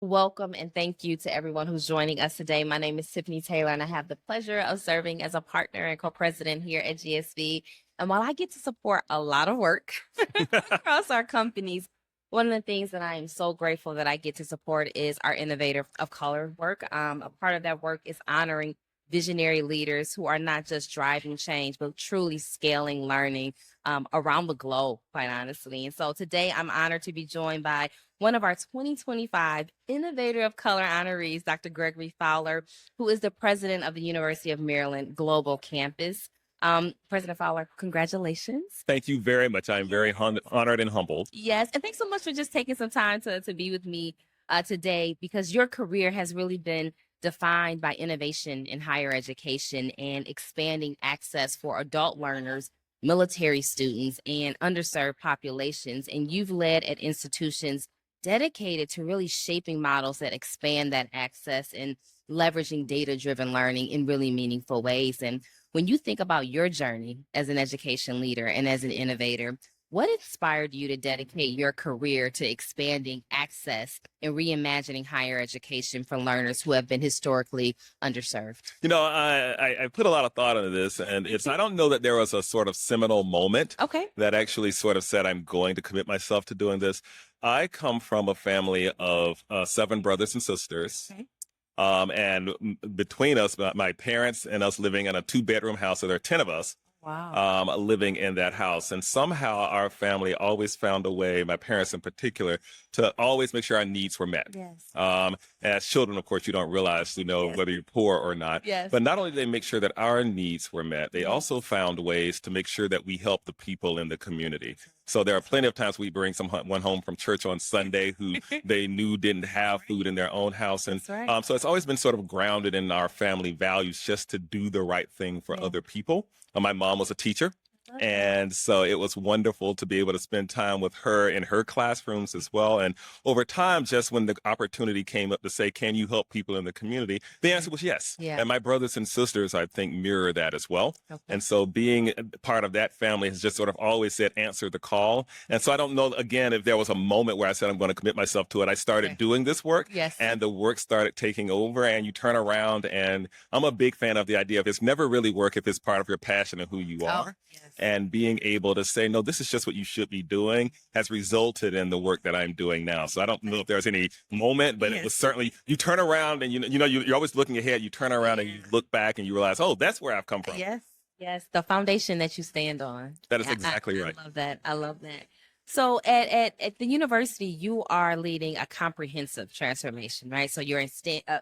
Welcome and thank you to everyone who's joining us today. My name is Tiffany Taylor, and I have the pleasure of serving as a partner and co-president here at GSV. And while I get to support a lot of work across our companies, one of the things that I am so grateful that I get to support is our Innovator of Color work. A part of that work is honoring visionary leaders who are not just driving change, but truly scaling learning around the globe, quite honestly. And so today I'm honored to be joined by one of our 2025 Innovator of Color honorees, Dr. Gregory Fowler, who is the president of the University of Maryland Global Campus. President Fowler, congratulations. Thank you very much. I am very honored and humbled. Yes, and thanks so much for just taking some time to be with me today, because your career has really been defined by innovation in higher education and expanding access for adult learners, military students, and underserved populations. And you've led at institutions dedicated to really shaping models that expand that access and leveraging data-driven learning in really meaningful ways. And when you think about your journey as an education leader and as an innovator, what inspired you to dedicate your career to expanding access and reimagining higher education for learners who have been historically underserved? I put a lot of thought into this, and I don't know that there was a sort of seminal moment Okay. that actually sort of said, I'm going to commit myself to doing this. I come from a family of 7 brothers and sisters. Okay. Between us, my parents and us living in a 2-bedroom house, so there are 10 of us. Wow. Living in that house. And somehow our family always found a way, my parents in particular, to always make sure our needs were met. Yes. As children, of course, you don't realize, Yes. whether you're poor or not. Yes. But not only did they make sure that our needs were met, they also found ways to make sure that we help the people in the community. So there are plenty of times we bring someone home from church on Sunday who they knew didn't have food in their own house. And That's right. so it's always been sort of grounded in our family values just to do the right thing for other people. My mom was a teacher. And so it was wonderful to be able to spend time with her in her classrooms as well. And over time, just when the opportunity came up to say, can you help people in the community? The answer was yes. Yeah. And my brothers and sisters, I think, mirror that as well. Okay. And so being part of that family has just sort of always said, answer the call. And so I don't know, again, if there was a moment where I said, I'm going to commit myself to it. I started doing this work. Yes. And the work started taking over, and you turn around. And I'm a big fan of the idea of it's never really work if it's part of your passion and who you are. Yes. And being able to say, no, this is just what you should be doing has resulted in the work that I'm doing now. So I don't know if there's any moment, but it was certainly, you turn around and you're always looking ahead. You turn around and you look back and you realize, oh, that's where I've come from. Yes. Yes. The foundation that you stand on. That is exactly right. I love that. I love that. So at the university, you are leading a comprehensive transformation, right? So you're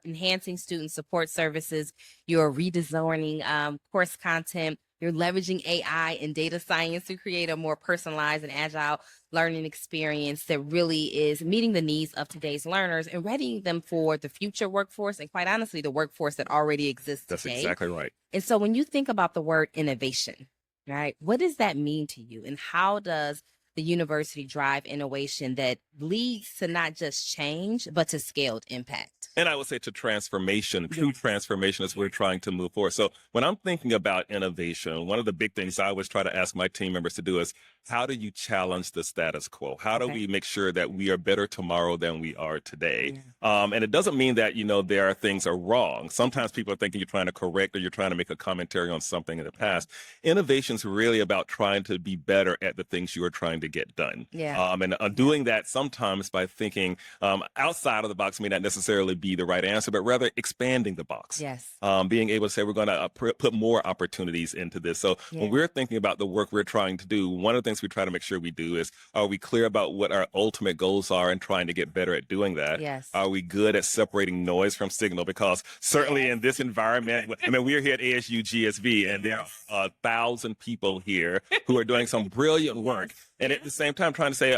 enhancing student support services, you're redesigning course content, you're leveraging AI and data science to create a more personalized and agile learning experience that really is meeting the needs of today's learners and readying them for the future workforce and, quite honestly, the workforce that already exists That's today. exactly right. And so when you think about the word innovation, right, what does that mean to you? And how does the university drive innovation that leads to not just change, but to scaled impact? And I would say to transformation, true transformation as we're trying to move forward. So when I'm thinking about innovation, one of the big things I always try to ask my team members to do is, how do you challenge the status quo? How do we make sure that we are better tomorrow than we are today? And it doesn't mean that, there are things are wrong. Sometimes people are thinking you're trying to correct or you're trying to make a commentary on something in the past. Innovation is really about trying to be better at the things you are trying to get done. And doing that sometimes by thinking outside of the box may not necessarily be the right answer, but rather expanding the box. Yes. Being able to say we're going to put more opportunities into this. So when we're thinking about the work we're trying to do, one of the things we try to make sure we do is, are we clear about what our ultimate goals are and trying to get better at doing that? Yes. Are we good at separating noise from signal? Because certainly in this environment, we're here at ASU GSV, and there are 1,000 people here who are doing some brilliant work. And at the same time, trying to say,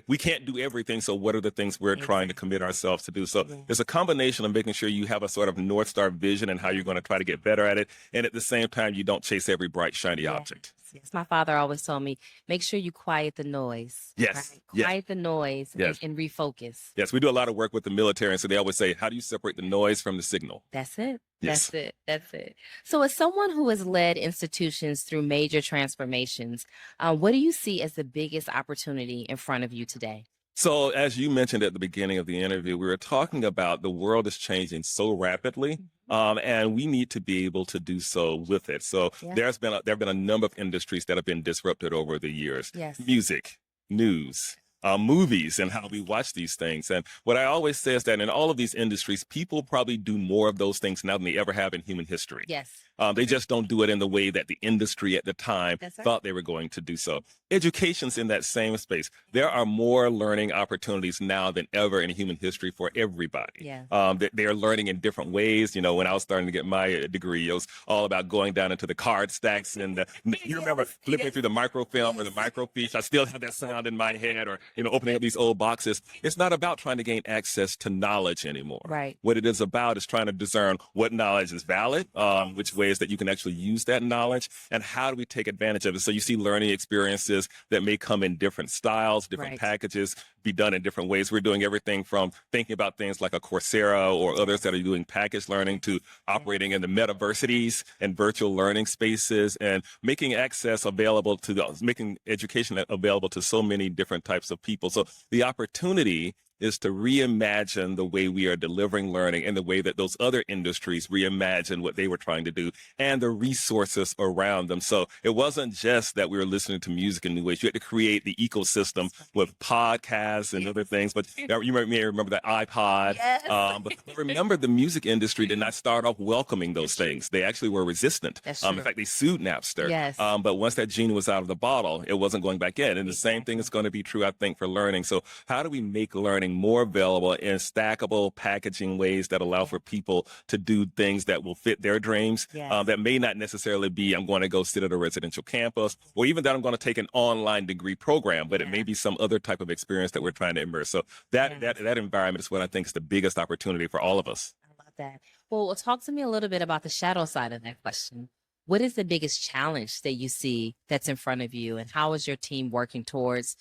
we can't do everything. So what are the things we're trying to commit ourselves to do? So there's a combination of making sure you have a sort of North Star vision and how you're going to try to get better at it. And at the same time, you don't chase every bright, shiny object. Yes. My father always told me, make sure you quiet the noise. Yes. Right? Quiet the noise and refocus. Yes, we do a lot of work with the military. And so they always say, how do you separate the noise from the signal? That's it. Yes. That's it. So as someone who has led institutions through major transformations, what do you see as the biggest opportunity in front of you today? So, as you mentioned at the beginning of the interview, we were talking about the world is changing so rapidly, and we need to be able to do so with it. So, Yeah. there have been a number of industries that have been disrupted over the years: Yes. music, news. Movies and how we watch these things. And what I always say is that in all of these industries, people probably do more of those things now than they ever have in human history. Yes. They just don't do it in the way that the industry at the time That's right. thought they were going to do so. Education's in that same space. There are more learning opportunities now than ever in human history for everybody. Yeah. They are learning in different ways. You know, when I was starting to get my degree, it was all about going down into the card stacks and you remember flipping through the microfilm or the microfiche. I still have that sound in my head, or opening up these old boxes. It's not about trying to gain access to knowledge anymore. Right. What it is about is trying to discern what knowledge is valid, which ways that you can actually use that knowledge, and how do we take advantage of it. So you see learning experiences that may come in different styles, different packages, be done in different ways. We're doing everything from thinking about things like a Coursera or others that are doing package learning to operating in the metaversities and virtual learning spaces, and making access available to making education available to so many different types of people. So the opportunity is to reimagine the way we are delivering learning and the way that those other industries reimagine what they were trying to do and the resources around them. So it wasn't just that we were listening to music in new ways. You had to create the ecosystem with podcasts and other things. But you may remember the iPod. Yes. But remember, the music industry did not start off welcoming those things. They actually were resistant. That's In true. fact, they sued Napster. Yes. But once that genie was out of the bottle, it wasn't going back in. And the same thing is going to be true, I think, for learning. So how do we make learning more available in stackable packaging ways that allow for people to do things that will fit their dreams, that may not necessarily be, I'm going to go sit at a residential campus, or even that I'm going to take an online degree program, but it may be some other type of experience that we're trying to immerse. So that environment is what I think is the biggest opportunity for all of us. I love that. Well, talk to me a little bit about the shadow side of that question. What is the biggest challenge that you see that's in front of you, and how is your team working towards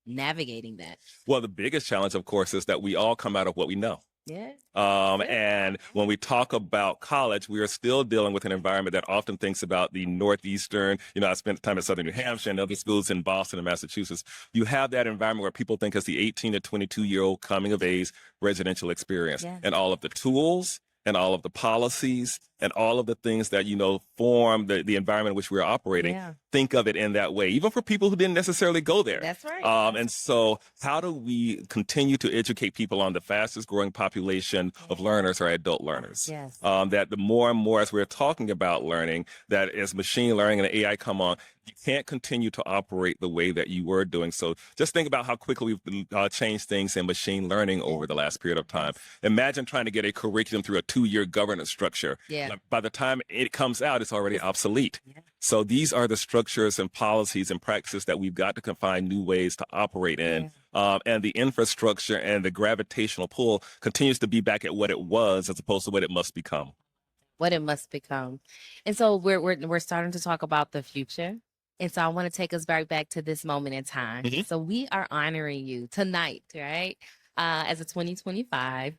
navigating that? Well, the biggest challenge, of course, is that we all come out of what we know. Yeah. And when we talk about college, we are still dealing with an environment that often thinks about the Northeastern. I spent time at Southern New Hampshire and other schools in Boston and Massachusetts. You have that environment where people think it's the 18 to 22-year-old coming of age residential experience, and all of the tools and all of the policies and all of the things that, form the environment in which we're operating. Think of it in that way, even for people who didn't necessarily go there. That's right. And so how do we continue to educate people on the fastest growing population of learners are adult learners? Yes. That the more and more as we're talking about learning, that as machine learning and AI come on, you can't continue to operate the way that you were doing. So just think about how quickly we've changed things in machine learning over the last period of time. Imagine trying to get a curriculum through a 2-year governance structure. By the time it comes out, it's already obsolete. So these are the structures and policies and practices that we've got to find new ways to operate in. And the infrastructure and the gravitational pull continues to be back at what it was as opposed to what it must become. What it must become. And so we're starting to talk about the future. And so I want to take us back to this moment in time. So we are honoring you tonight, right? As a 2025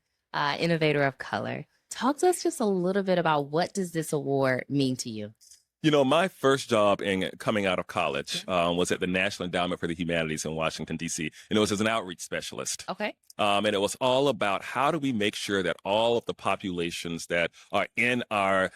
Innovator of Color. Talk to us just a little bit about, what does this award mean to you? My first job in coming out of college was at the National Endowment for the Humanities in Washington, D.C., and it was as an outreach specialist. Okay. And it was all about how do we make sure that all of the populations that are in our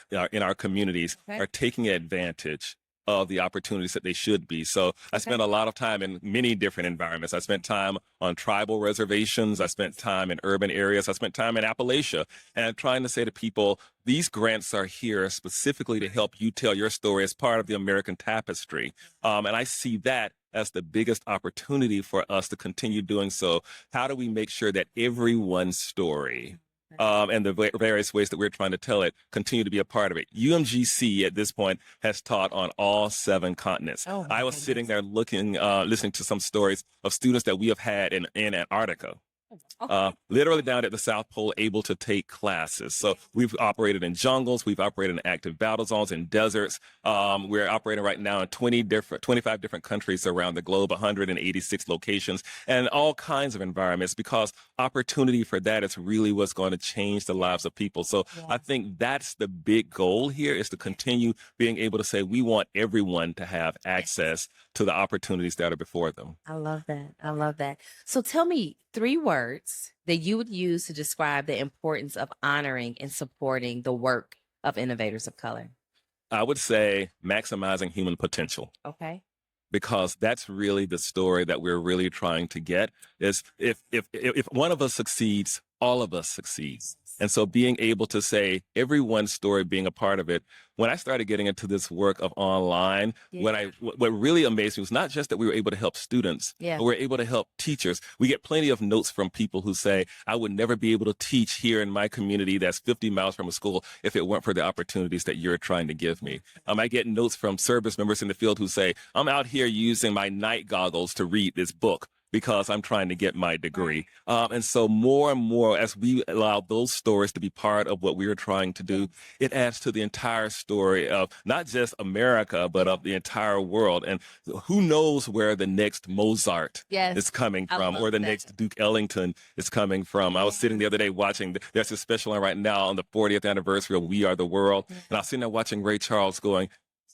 communities are taking advantage of the opportunities that they should be. So I spent a lot of time in many different environments. I spent time on tribal reservations. I spent time in urban areas. I spent time in Appalachia, and trying to say to people, these grants are here specifically to help you tell your story as part of the American tapestry. And I see that as the biggest opportunity for us to continue doing so. How do we make sure that everyone's story and the various ways that we're trying to tell it continue to be a part of it? UMGC at this point has taught on all 7 continents. I was sitting there listening to some stories of students that we have had in Antarctica. literally down at the South Pole, able to take classes. So we've operated in jungles, we've operated in active battle zones, in deserts. We're operating right now in 25 different countries around the globe, 186 locations, and all kinds of environments, because opportunity for that is really what's going to change the lives of people. So I think that's the big goal here, is to continue being able to say we want everyone to have access to the opportunities that are before them. I love that. I love that. So tell me 3 words that you would use to describe the importance of honoring and supporting the work of innovators of color. I would say maximizing human potential, Okay. because that's really the story that we're really trying to get. Is if one of us succeeds, all of us succeeds. And so being able to say everyone's story being a part of it. When I started getting into this work of online, what really amazed me was not just that we were able to help students, but we're able to help teachers. We get plenty of notes from people who say, I would never be able to teach here in my community that's 50 miles from a school if it weren't for the opportunities that you're trying to give me. I get notes from service members in the field who say, I'm out here using my night goggles to read this book because I'm trying to get my degree. And so more and more, as we allow those stories to be part of what we are trying to do, it adds to the entire story of not just America, but of the entire world. And who knows where the next Mozart is coming from, or the next Duke Ellington is coming from. I was sitting the other day watching, there's a special on right now on the 40th anniversary of We Are the World. And I was sitting there watching Ray Charles going,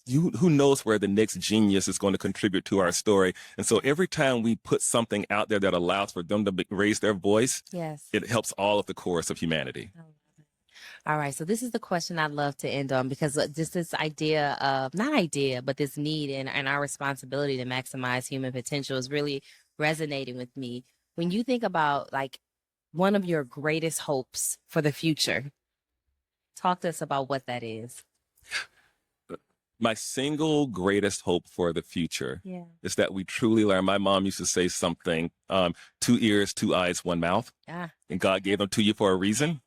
who knows where the next genius is going to contribute to our story. And so every time we put something out there that allows for them to raise their voice, it helps all of the chorus of humanity. All right. So this is the question I'd love to end on, because just this idea of, not idea, but this need and our responsibility to maximize human potential is really resonating with me. When you think about like one of your greatest hopes for the future, talk to us about what that is. My single greatest hope for the future is that we truly learn. My mom used to say something, 2 ears, 2 eyes, 1 mouth. And God gave them to you for a reason.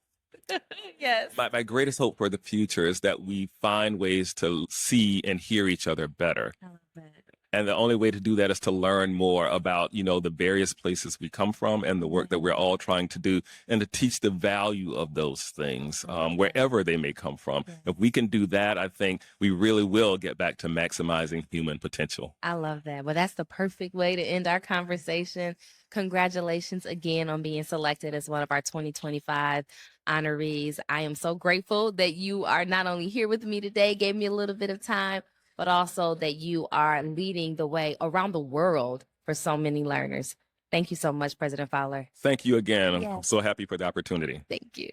My greatest hope for the future is that we find ways to see and hear each other better. I love that. And the only way to do that is to learn more about, the various places we come from and the work that we're all trying to do, and to teach the value of those things, wherever they may come from. If we can do that, I think we really will get back to maximizing human potential. I love that. Well, that's the perfect way to end our conversation. Congratulations again on being selected as one of our 2025 honorees. I am so grateful that you are not only here with me today, gave me a little bit of time, but also that you are leading the way around the world for so many learners. Thank you so much, President Fowler. Thank you again. I'm so happy for the opportunity. Thank you.